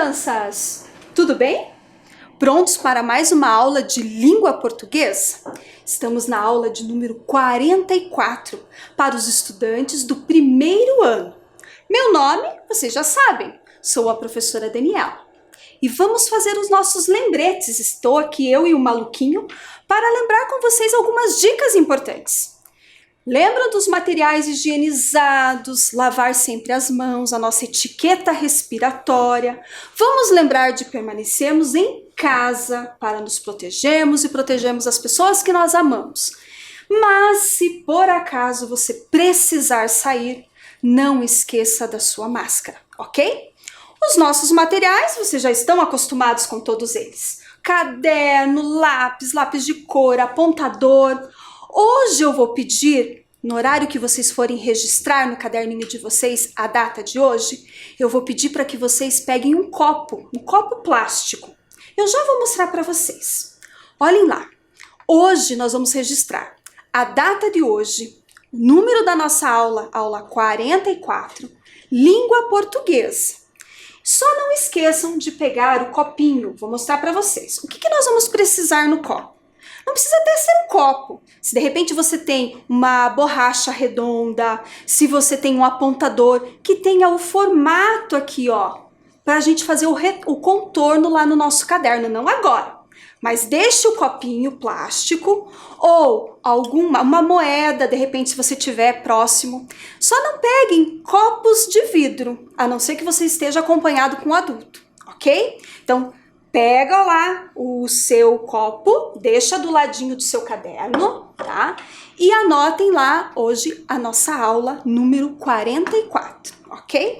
crianças! Tudo bem? Prontos para mais uma aula de língua portuguesa? Estamos na aula de número 44 para os estudantes do primeiro ano. Meu nome, vocês já sabem, sou a professora Daniela. E vamos fazer os nossos lembretes. Estou aqui, eu e o Maluquinho, para lembrar com vocês algumas dicas importantes. Lembram dos materiais higienizados, lavar sempre as mãos, a nossa etiqueta respiratória. Vamos lembrar de permanecermos em casa para nos protegermos e protegermos as pessoas que nós amamos. Mas se por acaso você precisar sair, não esqueça da sua máscara, ok? Os nossos materiais, vocês já estão acostumados com todos eles. Caderno, lápis de cor, apontador. Hoje eu vou pedir, no horário que vocês forem registrar no caderninho de vocês a data de hoje, eu vou pedir para que vocês peguem um copo plástico. Eu já vou mostrar para vocês. Olhem lá. Hoje nós vamos registrar a data de hoje, o número da nossa aula, aula 44, língua portuguesa. Só não esqueçam de pegar o copinho, vou mostrar para vocês. O que nós vamos precisar no copo? Não precisa até ser um copo. Se de repente você tem uma borracha redonda, se você tem um apontador que tenha o formato aqui, ó, para a gente fazer o contorno lá no nosso caderno, não agora. Mas deixe o copinho plástico ou uma moeda, de repente, se você tiver próximo. Só não peguem copos de vidro, a não ser que você esteja acompanhado com um adulto, ok? Então, pega lá o seu copo, deixa do ladinho do seu caderno, tá? E anotem lá hoje a nossa aula número 44, ok?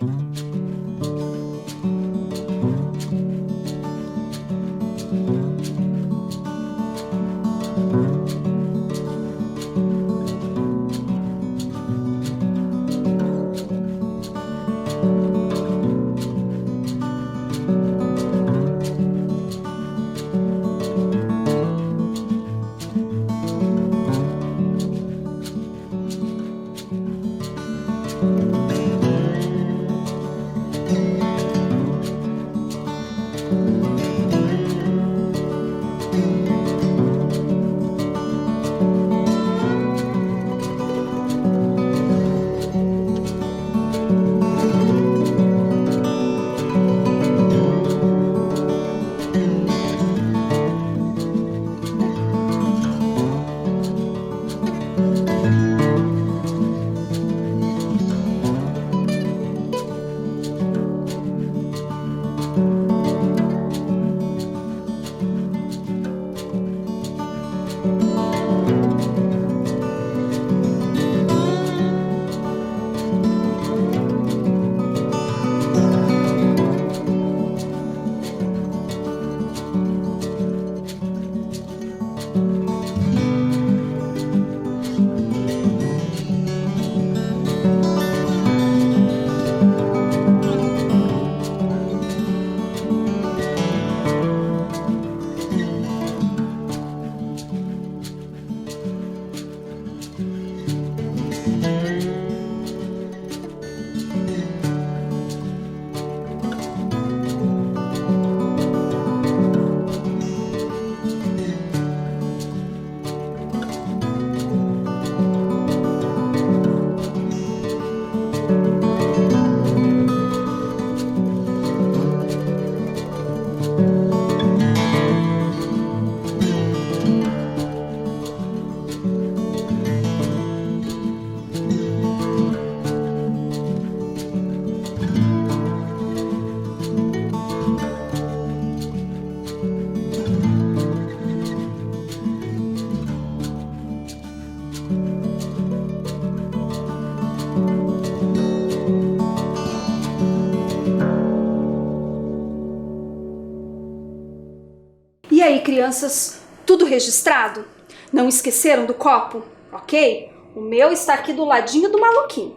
E aí, crianças, tudo registrado? Não esqueceram do copo? Ok? O meu está aqui do ladinho do Maluquinho.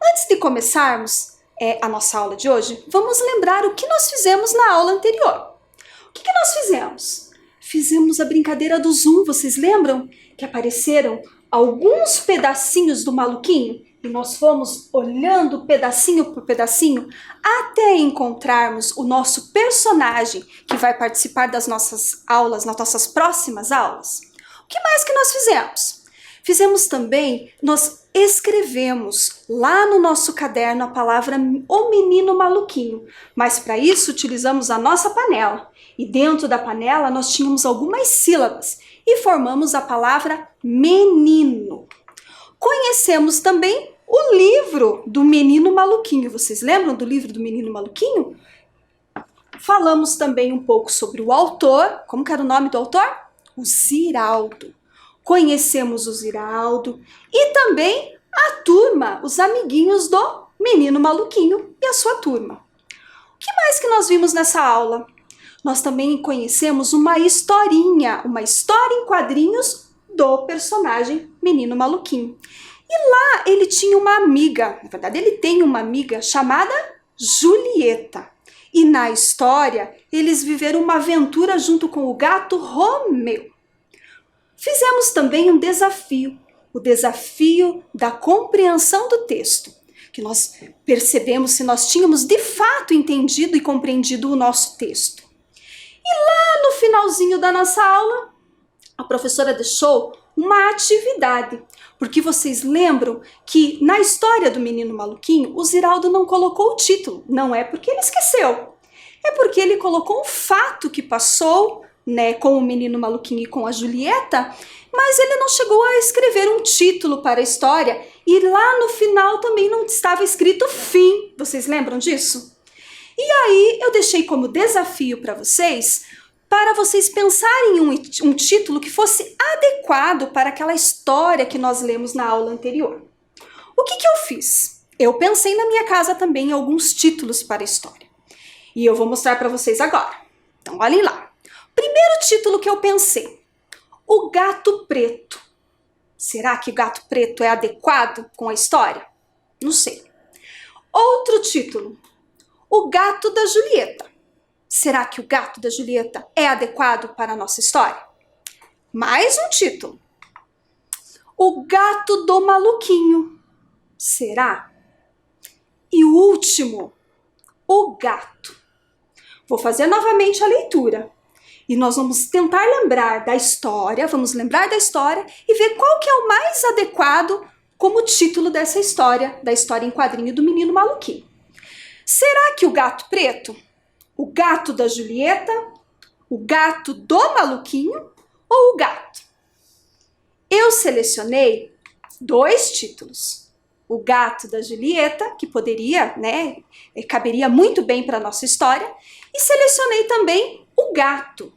Antes de começarmos a nossa aula de hoje, vamos lembrar o que nós fizemos na aula anterior. O que nós fizemos? Fizemos a brincadeira do zoom, vocês lembram? Que apareceram alguns pedacinhos do Maluquinho e nós fomos olhando pedacinho por pedacinho até encontrarmos o nosso personagem que vai participar das nossas aulas, nas nossas próximas aulas. O que mais que nós fizemos? Fizemos também, nós escrevemos lá no nosso caderno a palavra O Menino Maluquinho, mas para isso utilizamos a nossa panela. E dentro da panela nós tínhamos algumas sílabas e formamos a palavra menino. Conhecemos também o livro do Menino Maluquinho. Vocês lembram do livro do Menino Maluquinho? Falamos também um pouco sobre o autor. Como que era o nome do autor? O Ziraldo. Conhecemos o Ziraldo e também a turma, os amiguinhos do Menino Maluquinho e a sua turma. O que mais que nós vimos nessa aula? Nós também conhecemos uma historinha, uma história em quadrinhos do personagem Menino Maluquinho. E lá ele tinha uma amiga, na verdade ele tem uma amiga chamada Julieta. E na história eles viveram uma aventura junto com o gato Romeu. Fizemos também um desafio, o desafio da compreensão do texto, que nós percebemos se nós tínhamos de fato entendido e compreendido o nosso texto. E lá no finalzinho da nossa aula, a professora deixou uma atividade, porque vocês lembram que na história do Menino Maluquinho, o Ziraldo não colocou o título. Não é porque ele esqueceu, é porque ele colocou um fato que passou, né, com o Menino Maluquinho e com a Julieta, mas ele não chegou a escrever um título para a história e lá no final também não estava escrito fim. Vocês lembram disso? E aí eu deixei como desafio para vocês pensarem em um título que fosse adequado para aquela história que nós lemos na aula anterior. O que eu fiz? Eu pensei na minha casa também em alguns títulos para a história. E eu vou mostrar para vocês agora. Então olhem lá. Primeiro título que eu pensei, O Gato Preto. Será que o Gato Preto é adequado com a história? Não sei. Outro título, O Gato da Julieta. Será que o gato da Julieta é adequado para a nossa história? Mais um título, O Gato do Maluquinho. Será? E o último, O Gato. Vou fazer novamente a leitura. E nós vamos tentar lembrar da história, e ver qual que é o mais adequado como título dessa história, da história em quadrinho do Menino Maluquinho. Será que o Gato Preto, o Gato da Julieta, o Gato do Maluquinho ou o Gato? Eu selecionei dois títulos. O Gato da Julieta, que poderia, né, caberia muito bem para a nossa história, e selecionei também o Gato.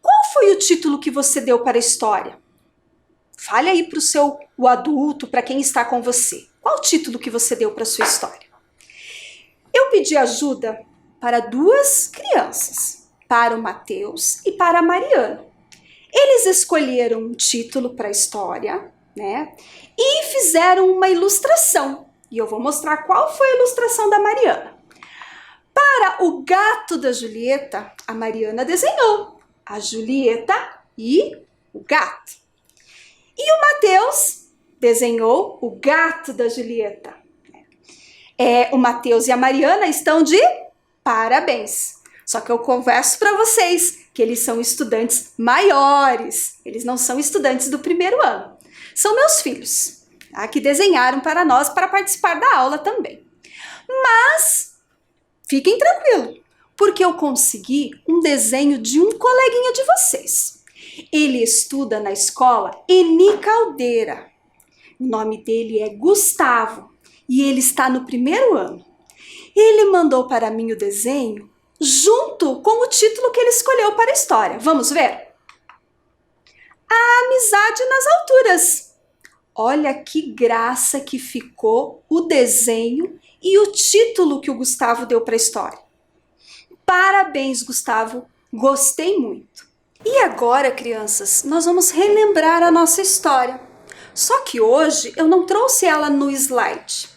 Qual foi o título que você deu para a história? Fale aí para o adulto, para quem está com você. Qual o título que você deu para a sua história? Eu pedi ajuda para duas crianças, para o Matheus e para a Mariana. Eles escolheram um título para a história, né? E fizeram uma ilustração. E eu vou mostrar qual foi a ilustração da Mariana. Para o Gato da Julieta, a Mariana desenhou a Julieta e o gato. E o Matheus desenhou o gato da Julieta. O Matheus e a Mariana estão de parabéns. Só que eu converso para vocês que eles são estudantes maiores. Eles não são estudantes do primeiro ano. São meus filhos, tá? Que desenharam para nós para participar da aula também. Mas fiquem tranquilos, porque eu consegui um desenho de um coleguinha de vocês. Ele estuda na escola Eni Caldeira. O nome dele é Gustavo e ele está no primeiro ano. Ele mandou para mim o desenho junto com o título que ele escolheu para a história. Vamos ver? A Amizade nas Alturas. Olha que graça que ficou o desenho e o título que o Gustavo deu para a história. Parabéns, Gustavo. Gostei muito. E agora, crianças, nós vamos relembrar a nossa história. Só que hoje eu não trouxe ela no slide.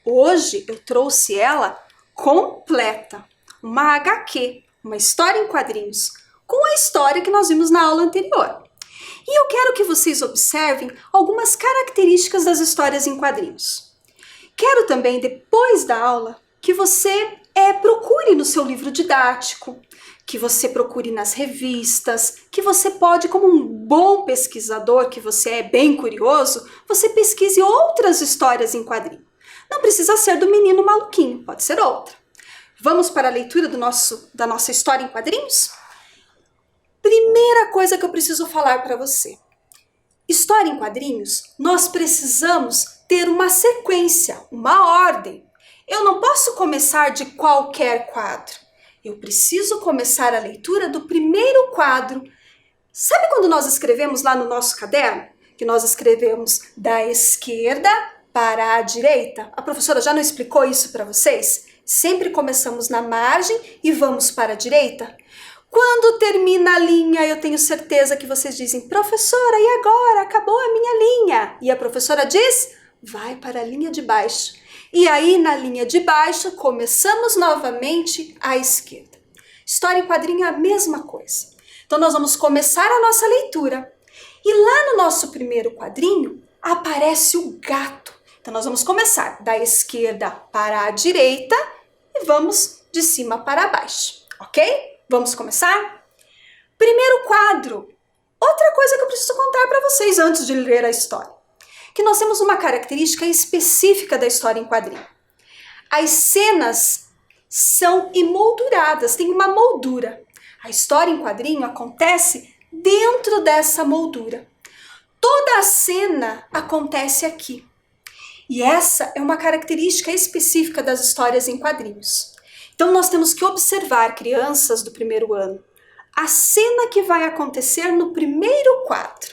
Hoje eu trouxe ela completa. Uma HQ, uma história em quadrinhos, com a história que nós vimos na aula anterior. E eu quero que vocês observem algumas características das histórias em quadrinhos. Quero também, depois da aula, que você procure no seu livro didático, que você procure nas revistas, que você pode, como um bom pesquisador, que você é bem curioso, você pesquise outras histórias em quadrinho. Não precisa ser do Menino Maluquinho, pode ser outra. Vamos para a leitura da nossa história em quadrinhos? Primeira coisa que eu preciso falar para você. História em quadrinhos, nós precisamos ter uma sequência, uma ordem. Eu não posso começar de qualquer quadro. Eu preciso começar a leitura do primeiro quadro. Sabe quando nós escrevemos lá no nosso caderno? Que nós escrevemos da esquerda para a direita? A professora já não explicou isso para vocês? Sempre começamos na margem e vamos para a direita? Quando termina a linha, eu tenho certeza que vocês dizem, professora, e agora? Acabou a minha linha. E a professora diz, vai para a linha de baixo. E aí, na linha de baixo, começamos novamente à esquerda. História em quadrinho é a mesma coisa. Então, nós vamos começar a nossa leitura. E lá no nosso primeiro quadrinho, aparece o gato. Então, nós vamos começar da esquerda para a direita e vamos de cima para baixo, ok? Vamos começar? Primeiro quadro. Outra coisa que eu preciso contar para vocês antes de ler a história. Que nós temos uma característica específica da história em quadrinho. As cenas são emolduradas, tem uma moldura. A história em quadrinho acontece dentro dessa moldura. Toda a cena acontece aqui. E essa é uma característica específica das histórias em quadrinhos. Então nós temos que observar, crianças do primeiro ano, a cena que vai acontecer no primeiro quadro.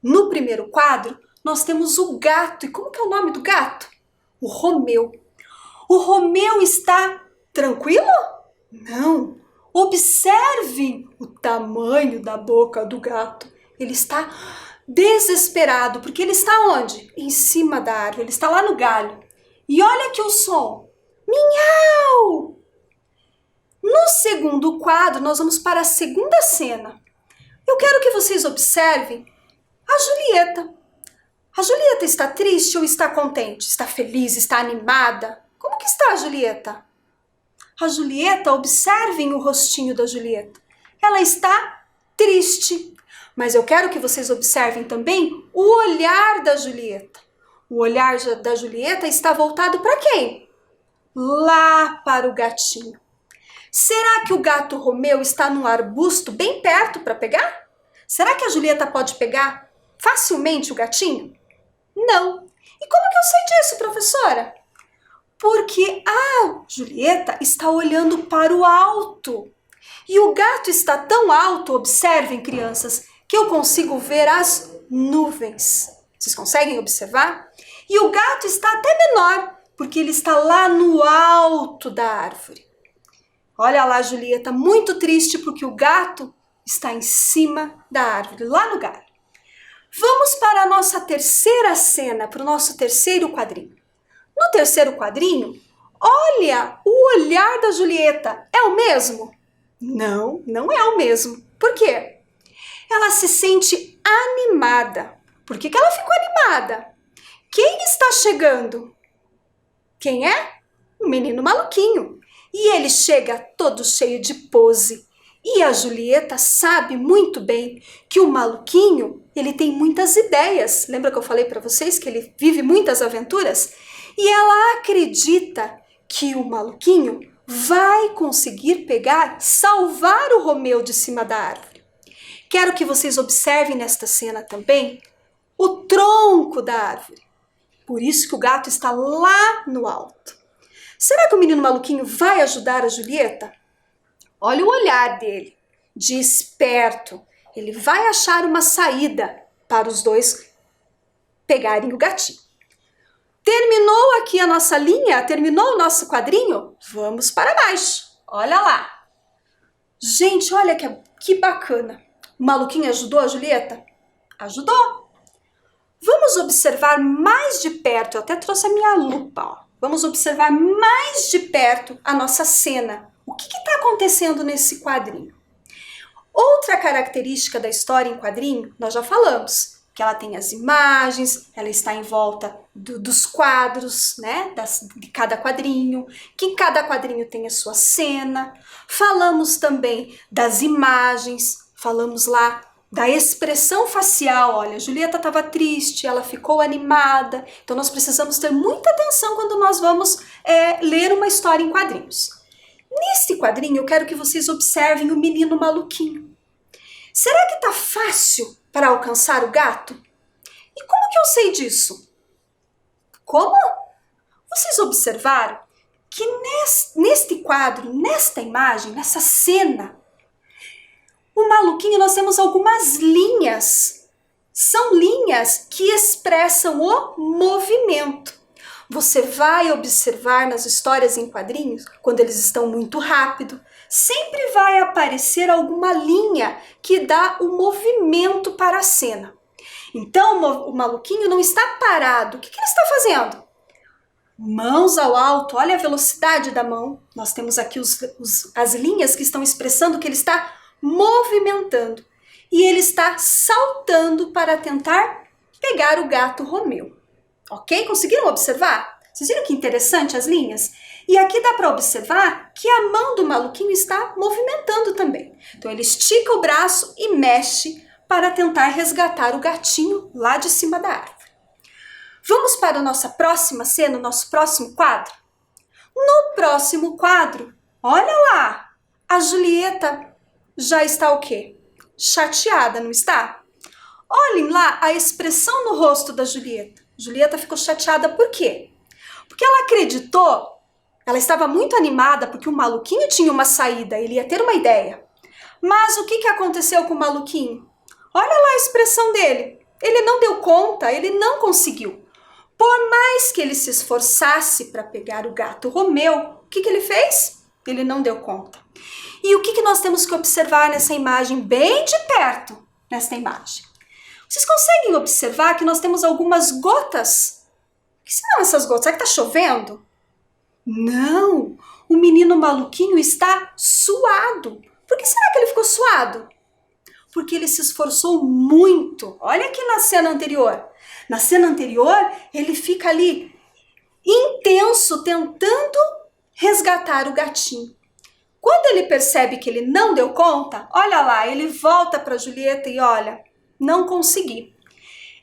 No primeiro quadro, nós temos o gato. E como que é o nome do gato? O Romeu. O Romeu está tranquilo? Não. Observem o tamanho da boca do gato. Ele está desesperado, porque ele está onde? Em cima da árvore, ele está lá no galho. E olha aqui o som. Miau! No segundo quadro, nós vamos para a segunda cena. Eu quero que vocês observem a Julieta. A Julieta está triste ou está contente? Está feliz? Está animada? Como que está a Julieta? A Julieta, observem o rostinho da Julieta. Ela está triste. Mas eu quero que vocês observem também o olhar da Julieta. O olhar da Julieta está voltado para quem? Lá para o gatinho. Será que o gato Romeu está num arbusto bem perto para pegar? Será que a Julieta pode pegar facilmente o gatinho? Não. E como que eu sei disso, professora? Porque a Julieta está olhando para o alto. E o gato está tão alto, observem, crianças, que eu consigo ver as nuvens. Vocês conseguem observar? E o gato está até menor, porque ele está lá no alto da árvore. Olha lá, Julieta, muito triste porque o gato está em cima da árvore, lá no galho. Vamos para a nossa terceira cena, para o nosso terceiro quadrinho. No terceiro quadrinho, olha o olhar da Julieta. É o mesmo? Não, não é o mesmo. Por quê? Ela se sente animada. Por que ela ficou animada? Quem está chegando? Quem é? O Menino Maluquinho. E ele chega todo cheio de pose. E a Julieta sabe muito bem que o Maluquinho, ele tem muitas ideias. Lembra que eu falei para vocês que ele vive muitas aventuras? E ela acredita que o Maluquinho vai conseguir salvar o Romeu de cima da árvore. Quero que vocês observem nesta cena também o tronco da árvore. Por isso que o gato está lá no alto. Será que o Menino Maluquinho vai ajudar a Julieta? Olha o olhar dele, de esperto. Ele vai achar uma saída para os dois pegarem o gatinho. Terminou aqui a nossa linha? Terminou o nosso quadrinho? Vamos para baixo. Olha lá. Gente, olha que bacana. O Maluquinho ajudou a Julieta? Ajudou. Vamos observar mais de perto. Eu até trouxe a minha lupa, ó. Vamos observar mais de perto a nossa cena. O que está acontecendo nesse quadrinho? Outra característica da história em quadrinho, nós já falamos, que ela tem as imagens, ela está em volta dos quadros, né, de cada quadrinho, que cada quadrinho tem a sua cena. Falamos também das imagens, falamos lá da expressão facial. Olha, a Julieta estava triste, ela ficou animada, então nós precisamos ter muita atenção quando nós vamos ler uma história em quadrinhos. Neste quadrinho eu quero que vocês observem o menino maluquinho. Será que tá fácil para alcançar o gato? E como que eu sei disso? Como? Vocês observaram que neste quadro, nesta imagem, nessa cena, o maluquinho, nós temos algumas linhas. São linhas que expressam o movimento. Você vai observar nas histórias em quadrinhos, quando eles estão muito rápido, sempre vai aparecer alguma linha que dá o movimento para a cena. Então, o maluquinho não está parado. O que ele está fazendo? Mãos ao alto, olha a velocidade da mão. Nós temos aqui as linhas que estão expressando que ele está movimentando. E ele está saltando para tentar pegar o gato Romeu. Ok? Conseguiram observar? Vocês viram que interessante as linhas? E aqui dá para observar que a mão do maluquinho está movimentando também. Então ele estica o braço e mexe para tentar resgatar o gatinho lá de cima da árvore. Vamos para a nossa próxima cena, o nosso próximo quadro? No próximo quadro, olha lá, a Julieta já está o quê? Chateada, não está? Olhem lá a expressão no rosto da Julieta. Julieta ficou chateada por quê? Porque ela acreditou, ela estava muito animada porque o maluquinho tinha uma saída, ele ia ter uma ideia. Mas o que aconteceu com o maluquinho? Olha lá a expressão dele. Ele não deu conta, ele não conseguiu. Por mais que ele se esforçasse para pegar o gato Romeu, o que ele fez? Ele não deu conta. E o que nós temos que observar nessa imagem, bem de perto, nesta imagem? Vocês conseguem observar que nós temos algumas gotas? O que são essas gotas? Será que está chovendo? Não, o menino maluquinho está suado. Por que será que ele ficou suado? Porque ele se esforçou muito. Olha aqui na cena anterior. Na cena anterior, ele fica ali intenso, tentando resgatar o gatinho. Quando ele percebe que ele não deu conta, olha lá, ele volta para Julieta e olha, não consegui.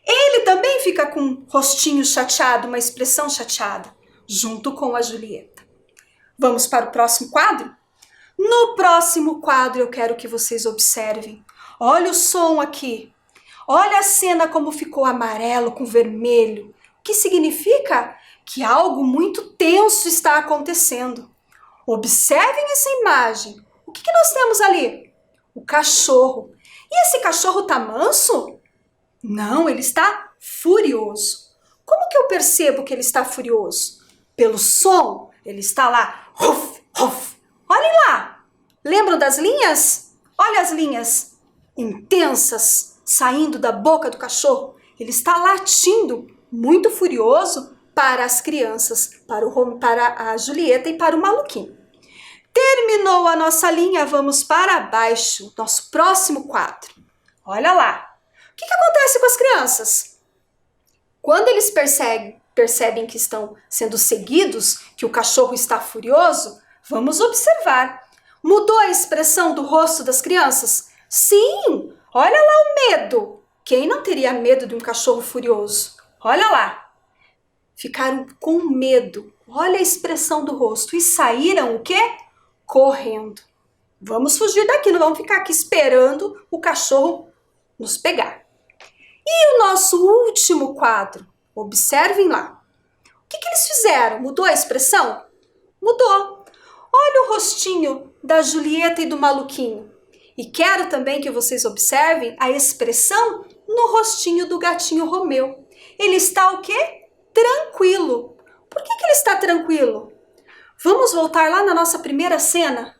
Ele também fica com um rostinho chateado, uma expressão chateada, junto com a Julieta. Vamos para o próximo quadro? No próximo quadro eu quero que vocês observem. Olha o som aqui. Olha a cena como ficou amarelo com vermelho. O que significa? Que algo muito tenso está acontecendo. Observem essa imagem. O que nós temos ali? O cachorro. E esse cachorro está manso? Não, ele está furioso. Como que eu percebo que ele está furioso? Pelo som. Ele está lá. Ruf, ruf. Olhem lá. Lembram das linhas? Olha as linhas intensas saindo da boca do cachorro. Ele está latindo, muito furioso, para as crianças, para a Julieta e para o maluquinho. Terminou a nossa linha, vamos para baixo, nosso próximo quadro. Olha lá. O que acontece com as crianças? Quando eles percebem que estão sendo seguidos, que o cachorro está furioso, vamos observar. Mudou a expressão do rosto das crianças? Sim, olha lá o medo. Quem não teria medo de um cachorro furioso? Olha lá. Ficaram com medo. Olha a expressão do rosto. E saíram o quê? Correndo. Vamos fugir daqui, não vamos ficar aqui esperando o cachorro nos pegar. E o nosso último quadro? Observem lá. O que eles fizeram? Mudou a expressão? Mudou. Olha o rostinho da Julieta e do maluquinho. E quero também que vocês observem a expressão no rostinho do gatinho Romeu. Ele está o quê? Tranquilo. Por que ele está tranquilo? Vamos voltar lá na nossa primeira cena?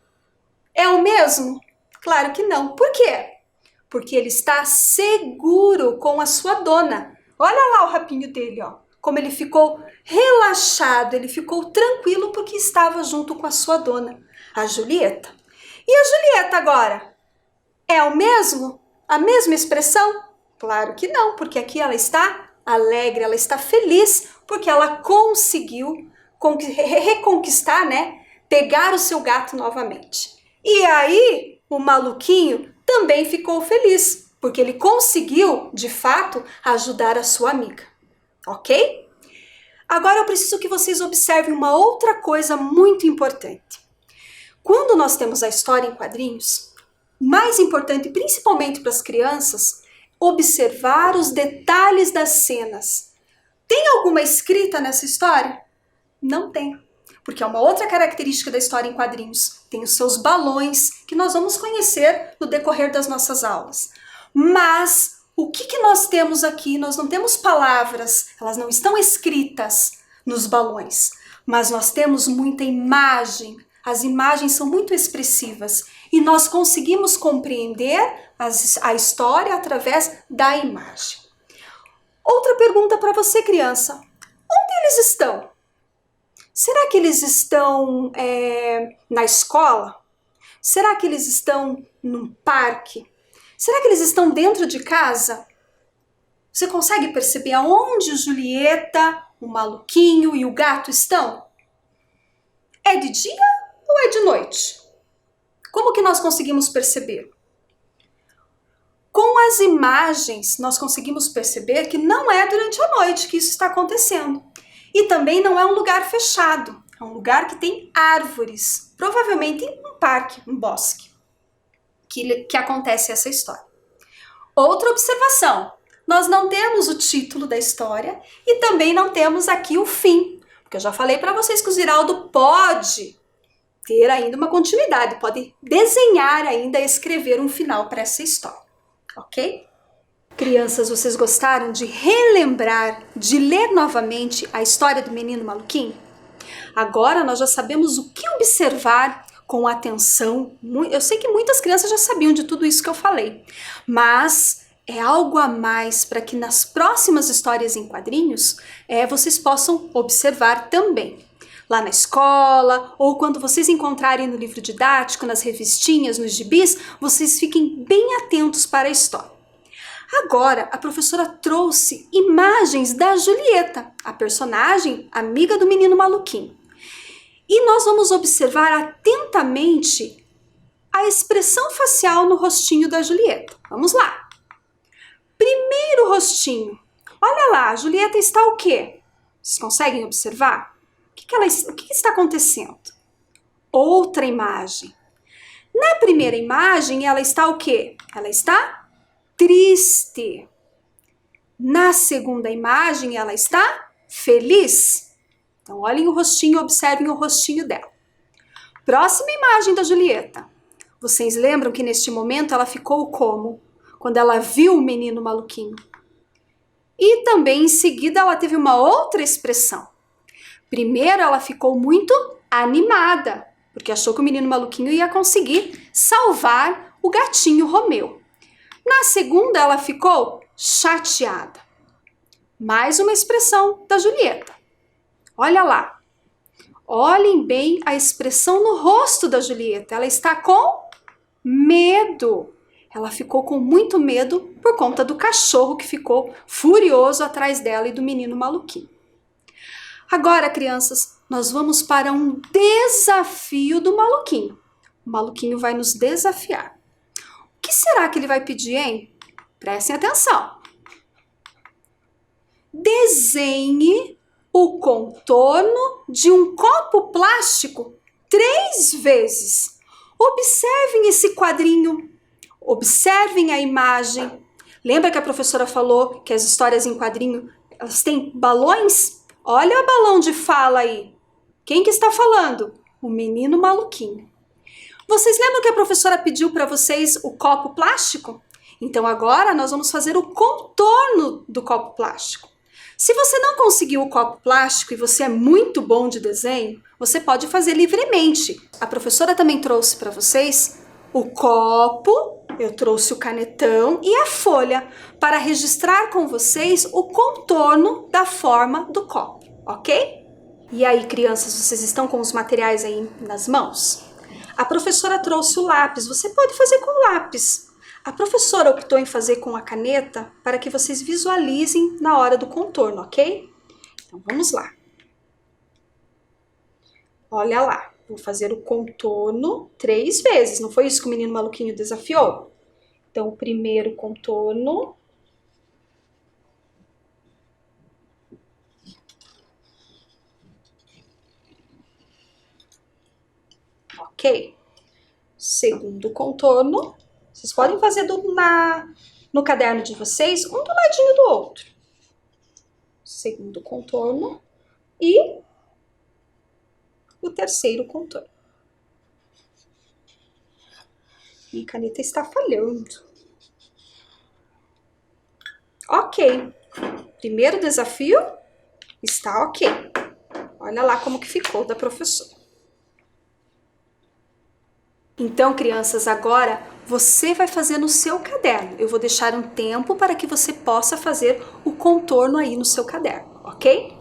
É o mesmo? Claro que não. Por quê? Porque ele está seguro com a sua dona. Olha lá o rabinho dele, ó. Como ele ficou relaxado, ele ficou tranquilo porque estava junto com a sua dona, a Julieta. E a Julieta agora? É o mesmo? A mesma expressão? Claro que não, porque aqui ela está alegre, ela está feliz, porque ela conseguiu reconquistar, né? Pegar o seu gato novamente. E aí, o maluquinho também ficou feliz, porque ele conseguiu, de fato, ajudar a sua amiga. Ok? Agora eu preciso que vocês observem uma outra coisa muito importante. Quando nós temos a história em quadrinhos, mais importante, principalmente para as crianças, observar os detalhes das cenas. Tem alguma escrita nessa história? Não tem, porque é uma outra característica da história em quadrinhos. Tem os seus balões, que nós vamos conhecer no decorrer das nossas aulas. Mas o que nós temos aqui? Nós não temos palavras, elas não estão escritas nos balões, mas nós temos muita imagem. As imagens são muito expressivas e nós conseguimos compreender a história através da imagem. Outra pergunta para você, criança. Onde eles estão? Será que eles estão na escola? Será que eles estão num parque? Será que eles estão dentro de casa? Você consegue perceber aonde Julieta, o maluquinho e o gato estão? É de dia ou é de noite? Como que nós conseguimos perceber? Com as imagens, nós conseguimos perceber que não é durante a noite que isso está acontecendo. E também não é um lugar fechado, é um lugar que tem árvores, provavelmente um parque, um bosque, que acontece essa história. Outra observação, nós não temos o título da história e também não temos aqui o fim, porque eu já falei para vocês que o Ziraldo pode ter ainda uma continuidade, pode desenhar ainda, escrever um final para essa história, ok? Crianças, vocês gostaram de relembrar, de ler novamente a história do menino maluquinho? Agora nós já sabemos o que observar com atenção. Eu sei que muitas crianças já sabiam de tudo isso que eu falei, mas é algo a mais para que nas próximas histórias em quadrinhos vocês possam observar também. Lá na escola, ou quando vocês encontrarem no livro didático, nas revistinhas, nos gibis, vocês fiquem bem atentos para a história. Agora, a professora trouxe imagens da Julieta, a personagem amiga do menino maluquinho. E nós vamos observar atentamente a expressão facial no rostinho da Julieta. Vamos lá. Primeiro rostinho. Olha lá, a Julieta está o quê? Vocês conseguem observar? O que está acontecendo? Outra imagem. Na primeira imagem, ela está o quê? Ela está triste. Na segunda imagem, ela está feliz. Então, olhem o rostinho, observem o rostinho dela. Próxima imagem da Julieta. Vocês lembram que neste momento ela ficou como? Quando ela viu o menino maluquinho. E também em seguida ela teve uma outra expressão. Primeiro ela ficou muito animada, porque achou que o menino maluquinho ia conseguir salvar o gatinho Romeu. Na segunda ela ficou chateada. Mais uma expressão da Julieta. Olha lá. Olhem bem a expressão no rosto da Julieta. Ela está com medo. Ela ficou com muito medo por conta do cachorro que ficou furioso atrás dela e do menino maluquinho. Agora, crianças, nós vamos para um desafio do maluquinho. O maluquinho vai nos desafiar. O que será que ele vai pedir, hein? Prestem atenção. Desenhe o contorno de um copo plástico 3 vezes. Observem esse quadrinho. Observem a imagem. Lembra que a professora falou que as histórias em quadrinho, elas têm balões? Olha o balão de fala aí. Quem que está falando? O menino maluquinho. Vocês lembram que a professora pediu para vocês o copo plástico? Então agora nós vamos fazer o contorno do copo plástico. Se você não conseguiu o copo plástico e você é muito bom de desenho, você pode fazer livremente. A professora também trouxe para vocês o copo, eu trouxe o canetão e a folha para registrar com vocês o contorno da forma do copo, ok? E aí, crianças, vocês estão com os materiais aí nas mãos? A professora trouxe o lápis, você pode fazer com lápis. A professora optou em fazer com a caneta para que vocês visualizem na hora do contorno, ok? Então vamos lá. Olha lá, vou fazer o contorno 3 vezes, não foi isso que o menino maluquinho desafiou? Então o primeiro contorno. Ok. Segundo contorno. Vocês podem fazer no caderno de vocês, um do ladinho do outro. Segundo contorno e o terceiro contorno. Minha caneta está falhando. Ok. Primeiro desafio está ok. Olha lá como que ficou da professora. Então, crianças, agora você vai fazer no seu caderno. Eu vou deixar um tempo para que você possa fazer o contorno aí no seu caderno, ok?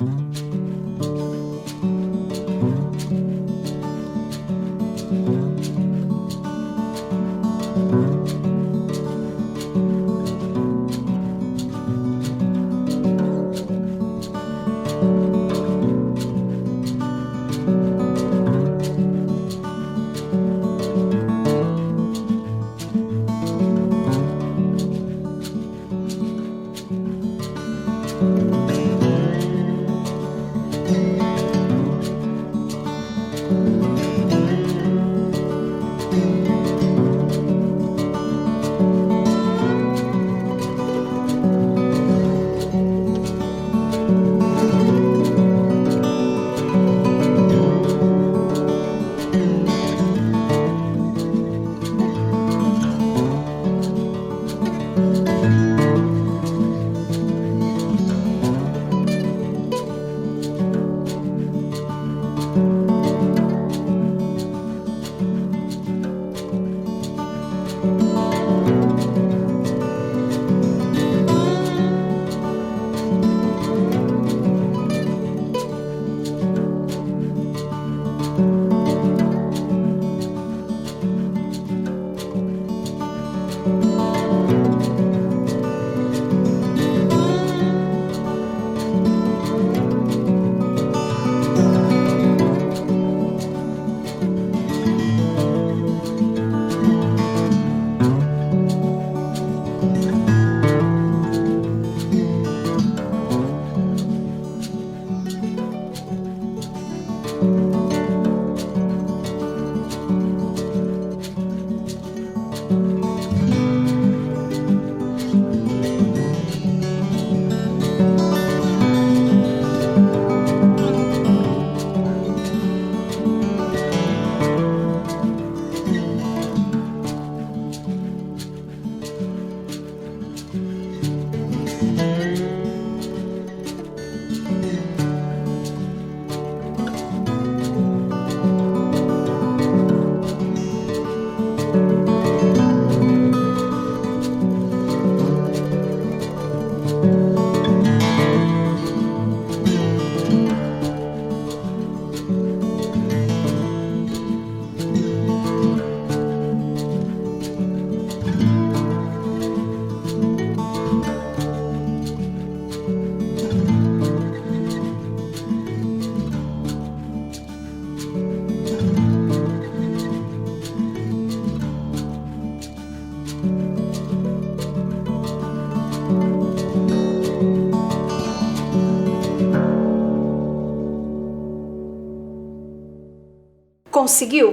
Conseguiu?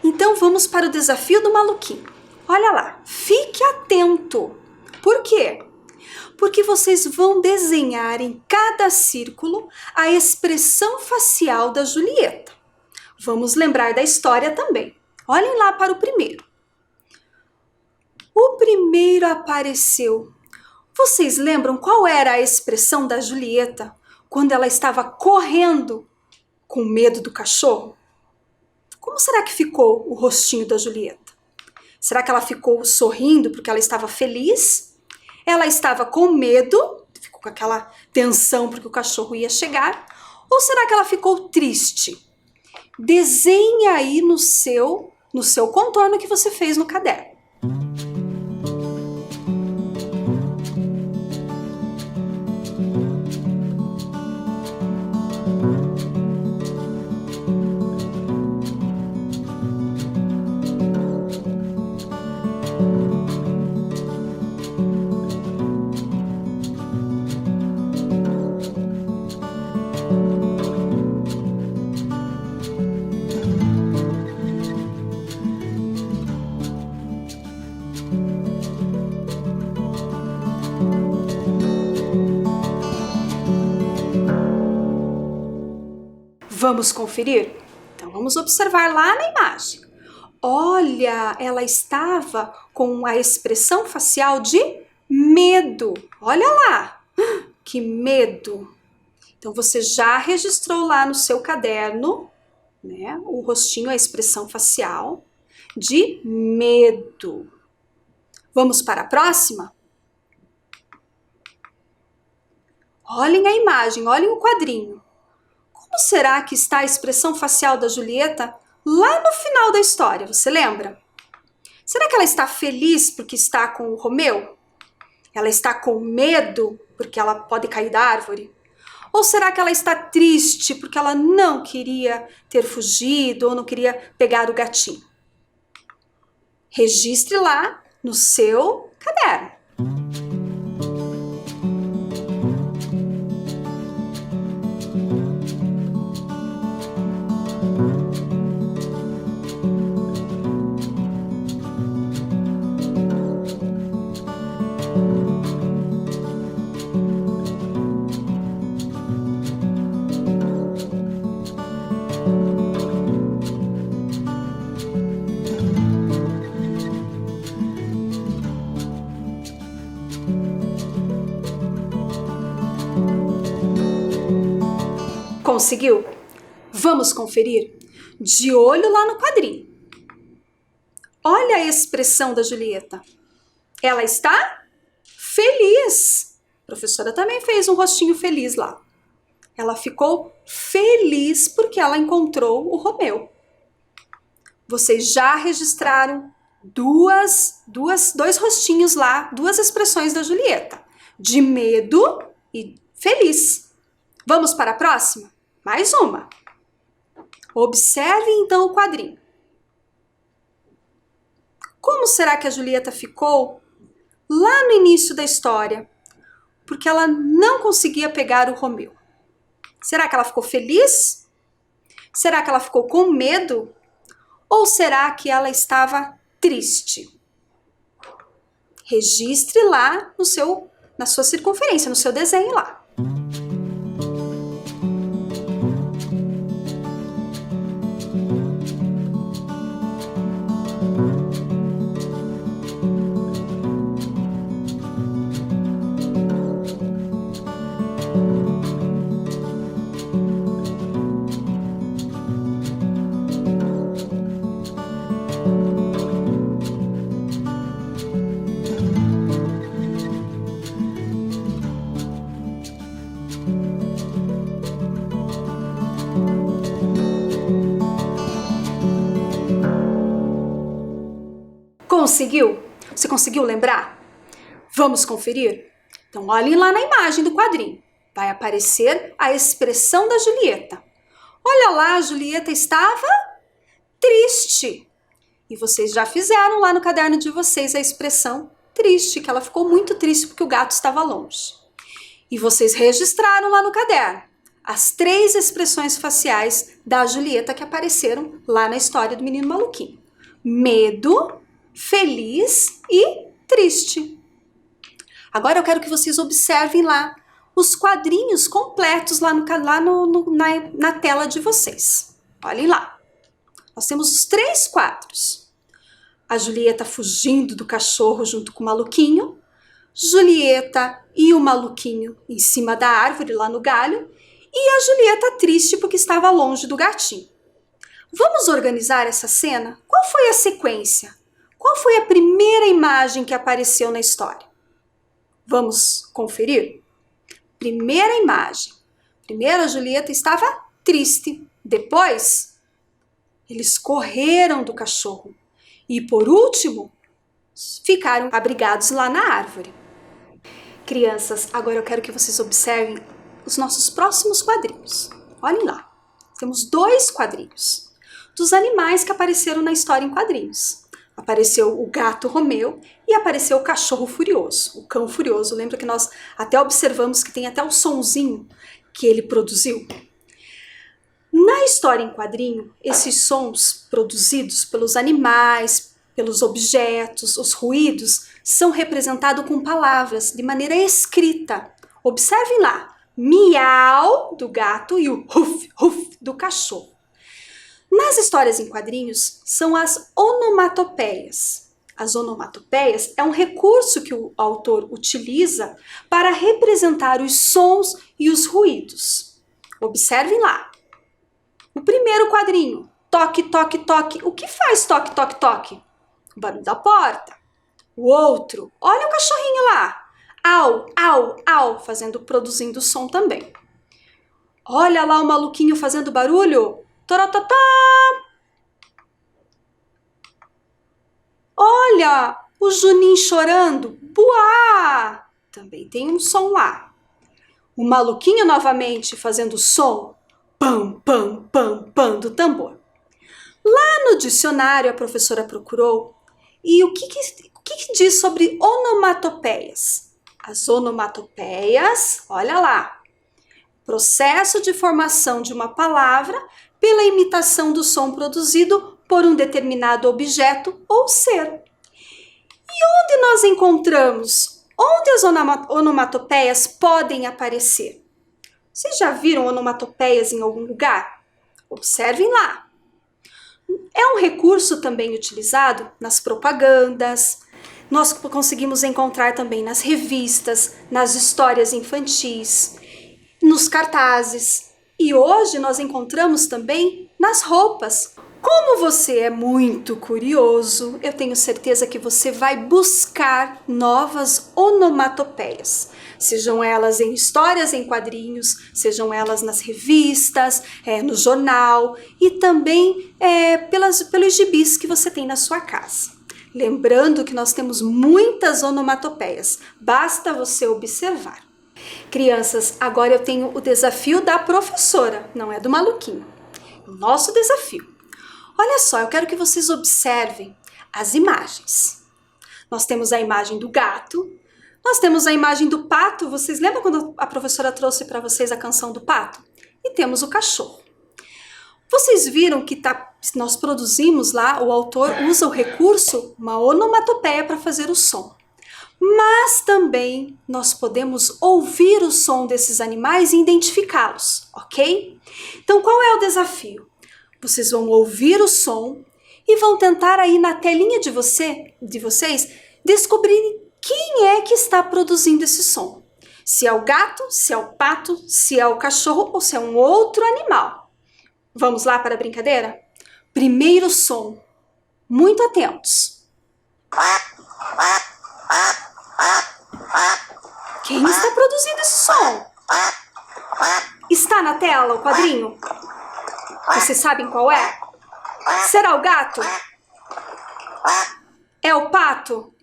Então vamos para o desafio do maluquinho. Olha lá, fique atento. Por quê? Porque vocês vão desenhar em cada círculo a expressão facial da Julieta. Vamos lembrar da história também. Olhem lá para o primeiro. O primeiro apareceu. Vocês lembram qual era a expressão da Julieta quando ela estava correndo com medo do cachorro? Como será que ficou o rostinho da Julieta? Será que ela ficou sorrindo porque ela estava feliz? Ela estava com medo, ficou com aquela tensão porque o cachorro ia chegar? Ou será que ela ficou triste? Desenhe aí no seu contorno que você fez no caderno. Vamos conferir? Então vamos observar lá na imagem. Olha, ela estava com a expressão facial de medo. Olha lá, que medo! Então você já registrou lá no seu caderno, né, o rostinho, a expressão facial de medo. Vamos para a próxima? Olhem a imagem, olhem o quadrinho. Como será que está a expressão facial da Julieta lá no final da história? Você lembra? Será que ela está feliz porque está com o Romeu? Ela está com medo porque ela pode cair da árvore? Ou será que ela está triste porque ela não queria ter fugido ou não queria pegar o gatinho? Registre lá no seu caderno. Conseguiu? Vamos conferir? De olho lá no quadrinho. Olha a expressão da Julieta. Ela está feliz. A professora também fez um rostinho feliz lá. Ela ficou feliz porque ela encontrou o Romeu. Vocês já registraram dois rostinhos lá, duas expressões da Julieta. De medo e feliz. Vamos para a próxima? Mais uma. Observe então o quadrinho. Como será que a Julieta ficou lá no início da história? Porque ela não conseguia pegar o Romeu. Será que ela ficou feliz? Será que ela ficou com medo? Ou será que ela estava triste? Registre lá na sua circunferência, no seu desenho lá. Conseguiu? Você conseguiu lembrar? Vamos conferir? Então olhem lá na imagem do quadrinho. Vai aparecer a expressão da Julieta. Olha lá, a Julieta estava triste. E vocês já fizeram lá no caderno de vocês a expressão triste, que ela ficou muito triste porque o gato estava longe. E vocês registraram lá no caderno as 3 expressões faciais da Julieta que apareceram lá na história do Menino Maluquinho. Medo, feliz e triste. Agora eu quero que vocês observem lá os quadrinhos completos lá na tela de vocês. Olhem lá. Nós temos os 3 quadros. A Julieta fugindo do cachorro junto com o Maluquinho. Julieta e o Maluquinho em cima da árvore lá no galho. E a Julieta triste porque estava longe do gatinho. Vamos organizar essa cena? Qual foi a sequência? Qual foi a primeira imagem que apareceu na história? Vamos conferir? Primeira imagem. Primeiro a Julieta estava triste. Depois, eles correram do cachorro. E por último, ficaram abrigados lá na árvore. Crianças, agora eu quero que vocês observem os nossos próximos quadrinhos. Olhem lá. Temos 2 quadrinhos dos animais que apareceram na história em quadrinhos. Apareceu o gato Romeu e apareceu o cachorro furioso, o cão furioso. Lembra que nós até observamos que tem até o sonzinho que ele produziu? Na história em quadrinho, esses sons produzidos pelos animais, pelos objetos, os ruídos, são representados com palavras de maneira escrita. Observem lá, miau do gato e o ruf, ruf do cachorro. Nas histórias em quadrinhos, são as onomatopeias. As onomatopeias é um recurso que o autor utiliza para representar os sons e os ruídos. Observem lá. O primeiro quadrinho, toque, toque, toque. O que faz toque, toque, toque? O barulho da porta. O outro, olha o cachorrinho lá. Au, au, au, produzindo som também. Olha lá o maluquinho fazendo barulho. Toratatá. Olha o Juninho chorando. Buá. Também tem um som lá. O maluquinho novamente fazendo som. Pam, pam, pam, pam do tambor. Lá no dicionário a professora procurou e o que diz sobre onomatopeias? As onomatopeias, olha lá, processo de formação de uma palavra pela imitação do som produzido por um determinado objeto ou ser. E onde nós encontramos? Onde as onomatopeias podem aparecer? Vocês já viram onomatopeias em algum lugar? Observem lá. É um recurso também utilizado nas propagandas. Nós conseguimos encontrar também nas revistas, nas histórias infantis, nos cartazes. E hoje nós encontramos também nas roupas. Como você é muito curioso, eu tenho certeza que você vai buscar novas onomatopeias. Sejam elas em histórias em quadrinhos, sejam elas nas revistas, no jornal e também pelos gibis que você tem na sua casa. Lembrando que nós temos muitas onomatopeias, basta você observar. Crianças, agora eu tenho o desafio da professora, não é do maluquinho. O nosso desafio. Olha só, eu quero que vocês observem as imagens. Nós temos a imagem do gato, nós temos a imagem do pato. Vocês lembram quando a professora trouxe para vocês a canção do pato? E temos o cachorro. Vocês viram que nós produzimos lá, o autor usa o recurso, uma onomatopeia para fazer o som. Mas também nós podemos ouvir o som desses animais e identificá-los, ok? Então qual é o desafio? Vocês vão ouvir o som e vão tentar aí na telinha de vocês descobrirem quem é que está produzindo esse som. Se é o gato, se é o pato, se é o cachorro ou se é um outro animal. Vamos lá para a brincadeira? Primeiro som. Muito atentos. Quem está produzindo esse som? Está na tela o quadrinho? Vocês sabem qual é? Será o gato? É o pato?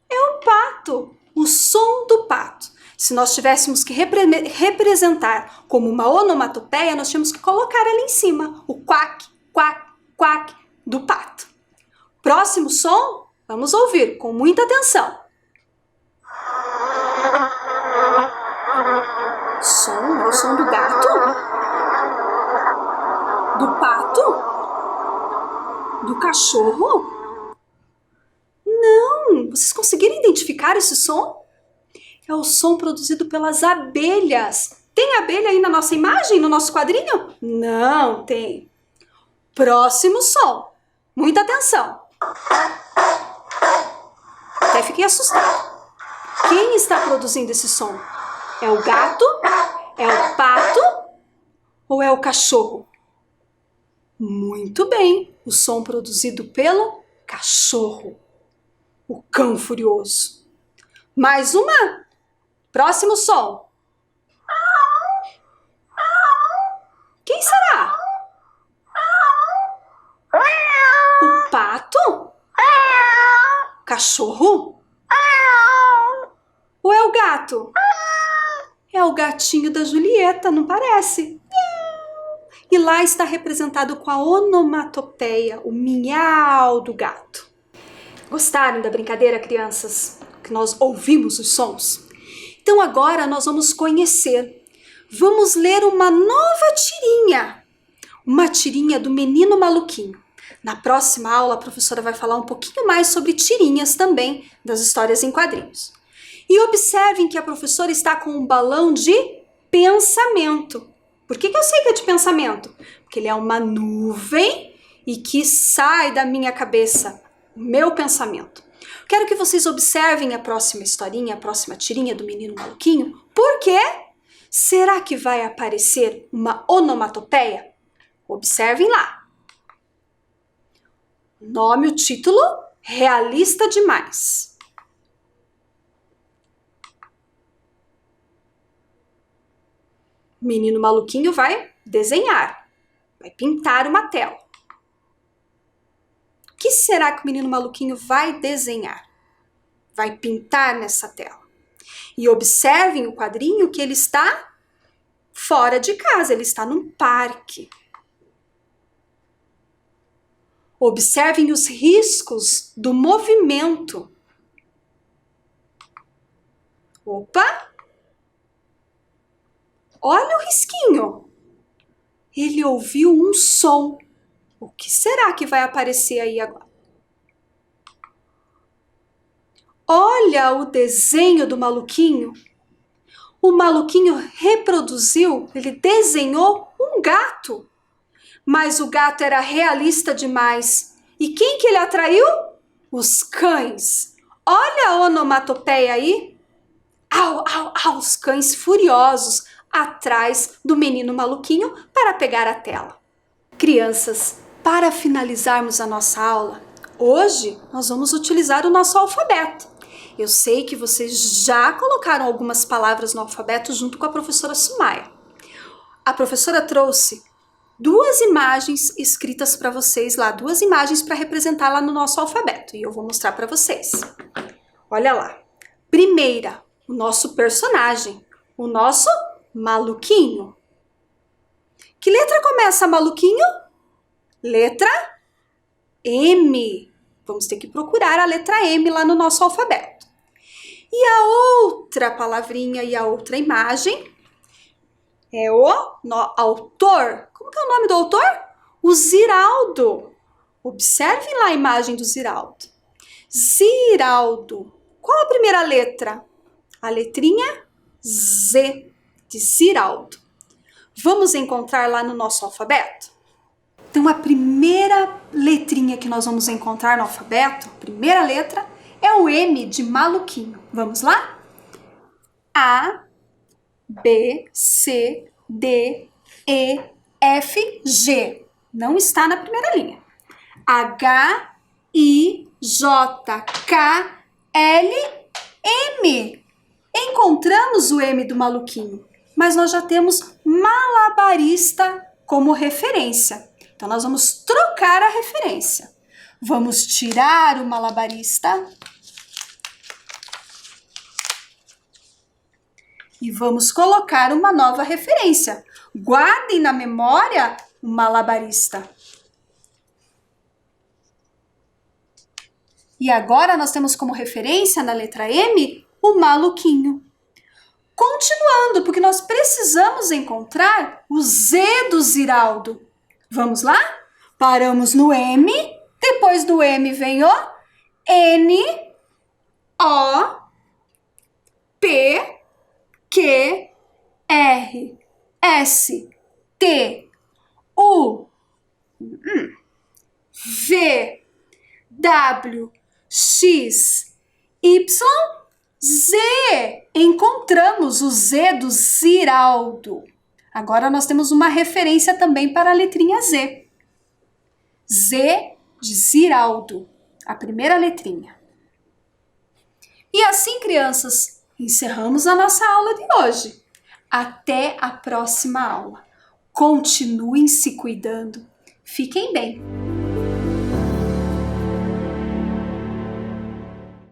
É o pato, o som do pato. Se nós tivéssemos que representar como uma onomatopeia, nós tínhamos que colocar ali em cima o quack, quack, quack do pato. Próximo som, vamos ouvir com muita atenção. Som, é o som do gato? Do pato? Do cachorro? Não! Vocês conseguiram identificar esse som? É o som produzido pelas abelhas. Tem abelha aí na nossa imagem, no nosso quadrinho? Não tem. Próximo som. Muita atenção. Até fiquei assustada. Quem está produzindo esse som? É o gato? É o pato? Ou é o cachorro? Muito bem. O som produzido pelo cachorro. O cão furioso. Mais uma. Próximo som. Quem será? O pato? Cachorro? Ou é o gato? É o gatinho da Julieta, não parece? E lá está representado com a onomatopeia, o miau do gato. Gostaram da brincadeira, crianças? Que nós ouvimos os sons? Então agora nós vamos conhecer. Vamos ler uma nova tirinha. Uma tirinha do Menino Maluquinho. Na próxima aula a professora vai falar um pouquinho mais sobre tirinhas também das histórias em quadrinhos. E observem que a professora está com um balão de pensamento. Por que eu sei que é de pensamento? Porque ele é uma nuvem e que sai da minha cabeça, o meu pensamento. Quero que vocês observem a próxima historinha, a próxima tirinha do menino maluquinho. Por quê? Será que vai aparecer uma onomatopeia? Observem lá. Nome, o título, realista demais. O menino maluquinho vai desenhar, vai pintar uma tela. O que será que o menino maluquinho vai desenhar? Vai pintar nessa tela. E observem o quadrinho que ele está fora de casa, ele está num parque. Observem os riscos do movimento. Opa! Olha o risquinho. Ele ouviu um som. O que será que vai aparecer aí agora? Olha o desenho do maluquinho. O maluquinho reproduziu, ele desenhou um gato. Mas o gato era realista demais. E quem que ele atraiu? Os cães. Olha a onomatopeia aí. Au, au, au, os cães furiosos atrás do menino maluquinho para pegar a tela. Crianças, para finalizarmos a nossa aula, hoje nós vamos utilizar o nosso alfabeto. Eu sei que vocês já colocaram algumas palavras no alfabeto junto com a professora Sumaia. A professora trouxe 2 imagens escritas para vocês lá, 2 imagens para representar lá no nosso alfabeto. E eu vou mostrar para vocês. Olha lá. Primeira, o nosso personagem, o nosso maluquinho. Que letra começa maluquinho? Letra M. Vamos ter que procurar a letra M lá no nosso alfabeto. E a outra palavrinha e a outra imagem é o autor. Como que é o nome do autor? O Ziraldo. Observem lá a imagem do Ziraldo. Ziraldo. Qual a primeira letra? A letrinha Z, de Ziraldo. Vamos encontrar lá no nosso alfabeto? Então, a primeira letrinha que nós vamos encontrar no alfabeto, a primeira letra, é o M de maluquinho. Vamos lá? A, B, C, D, E, F, G. Não está na primeira linha. H, I, J, K, L, M. Encontramos o M do maluquinho, mas nós já temos malabarista como referência. Então, nós vamos trocar a referência. Vamos tirar o malabarista e vamos colocar uma nova referência. Guardem na memória o malabarista. E agora nós temos como referência na letra M o maluquinho. Continuando, porque nós precisamos encontrar o Z do Ziraldo. Vamos lá? Paramos no M, depois do M vem o N, O, P, Q, R, S, T, U, V, W, X, Y, Z. Encontramos o Z do Ziraldo. Agora nós temos uma referência também para a letrinha Z. Z de Ziraldo, a primeira letrinha. E assim, crianças, encerramos a nossa aula de hoje. Até a próxima aula. Continuem se cuidando. Fiquem bem.